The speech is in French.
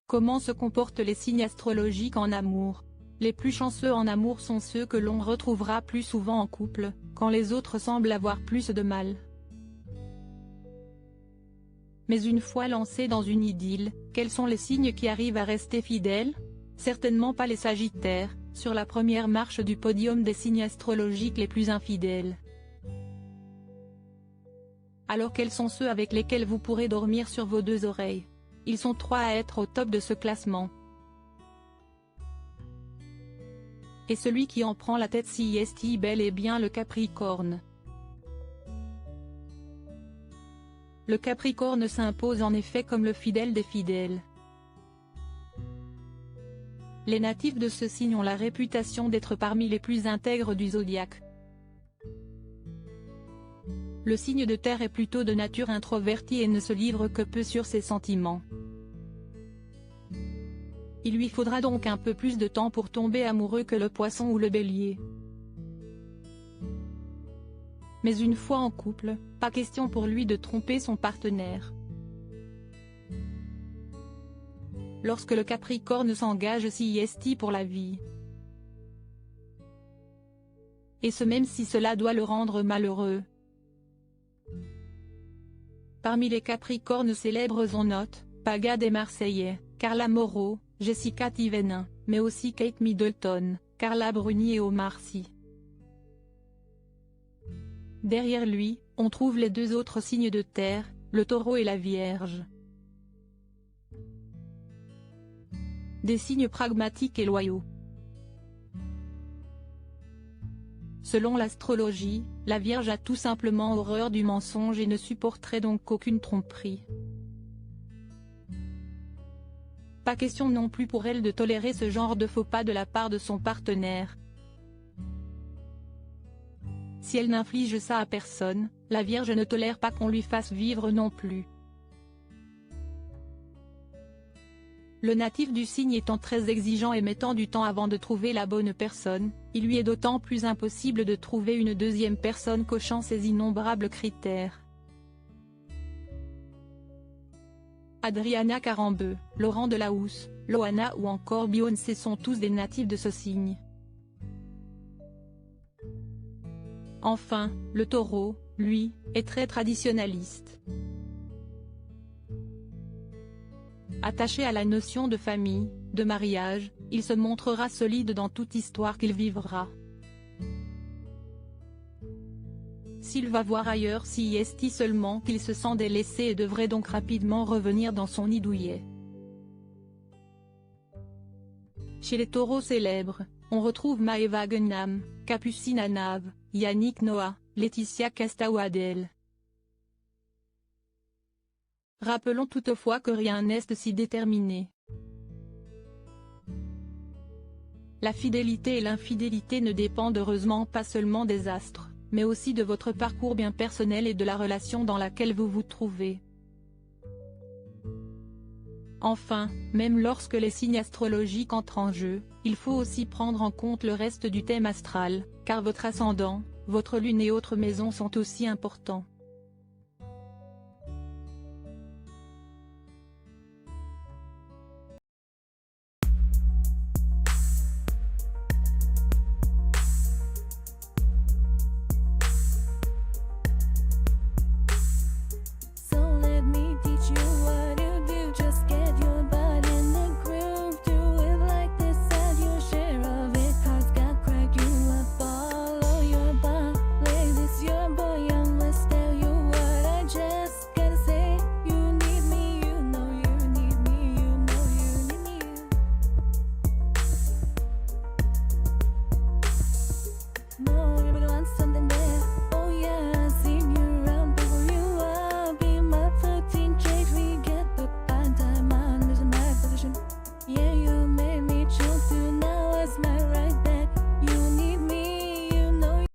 Comment se comportent les signes astrologiques en amour? Les plus chanceux en amour sont ceux que l'on retrouvera plus souvent en couple, quand les autres semblent avoir plus de mal. Mais une fois lancés dans une idylle, quels sont les signes qui arrivent à rester fidèles? Certainement pas les Sagittaires, sur la première marche du podium des signes astrologiques les plus infidèles. Alors quels sont ceux avec lesquels vous pourrez dormir sur vos deux oreilles? Ils sont 3 à être au top de ce classement. Et celui qui en prend la tête si est bel et bien le Capricorne. Le Capricorne s'impose en effet comme le fidèle des fidèles. Les natifs de ce signe ont la réputation d'être parmi les plus intègres du zodiaque. Le signe de terre est plutôt de nature introvertie et ne se livre que peu sur ses sentiments. Il lui faudra donc un peu plus de temps pour tomber amoureux que le poisson ou le bélier. Mais une fois en couple, pas question pour lui de tromper son partenaire. Lorsque le Capricorne s'engage si est pour la vie. Et ce même si cela doit le rendre malheureux. Parmi les Capricornes célèbres on note, Paga des Marseillais, Carla Moreau, Jessica Tivenin, mais aussi Kate Middleton, Carla Bruni et Omar Sy. Derrière lui, on trouve les deux autres signes de terre, le Taureau et la Vierge. Des signes pragmatiques et loyaux. Selon l'astrologie, la Vierge a tout simplement horreur du mensonge et ne supporterait donc aucune tromperie. Pas question non plus pour elle de tolérer ce genre de faux pas de la part de son partenaire. Si elle n'inflige ça à personne, la Vierge ne tolère pas qu'on lui fasse vivre non plus. Le natif du signe étant très exigeant et mettant du temps avant de trouver la bonne personne, il lui est d'autant plus impossible de trouver une deuxième personne cochant ces innombrables critères. Adriana Carambeu, Laurent Delahousse, Loana ou encore Beyoncé sont tous des natifs de ce signe. Enfin, le Taureau, lui, est très traditionnaliste. Attaché à la notion de famille, de mariage, il se montrera solide dans toute histoire qu'il vivra. S'il va voir ailleurs si est seulement qu'il se sent délaissé et devrait donc rapidement revenir dans son nid douillet. Chez les taureaux célèbres, on retrouve Maëva Gunnam, Capucine Anave, Yannick Noah, Laetitia Casta ou Adèle. Rappelons toutefois que rien n'est si déterminé. La fidélité et l'infidélité ne dépendent heureusement pas seulement des astres, mais aussi de votre parcours bien personnel et de la relation dans laquelle vous vous trouvez. Enfin, même lorsque les signes astrologiques entrent en jeu, il faut aussi prendre en compte le reste du thème astral, car votre ascendant, votre lune et autres maisons sont aussi importants.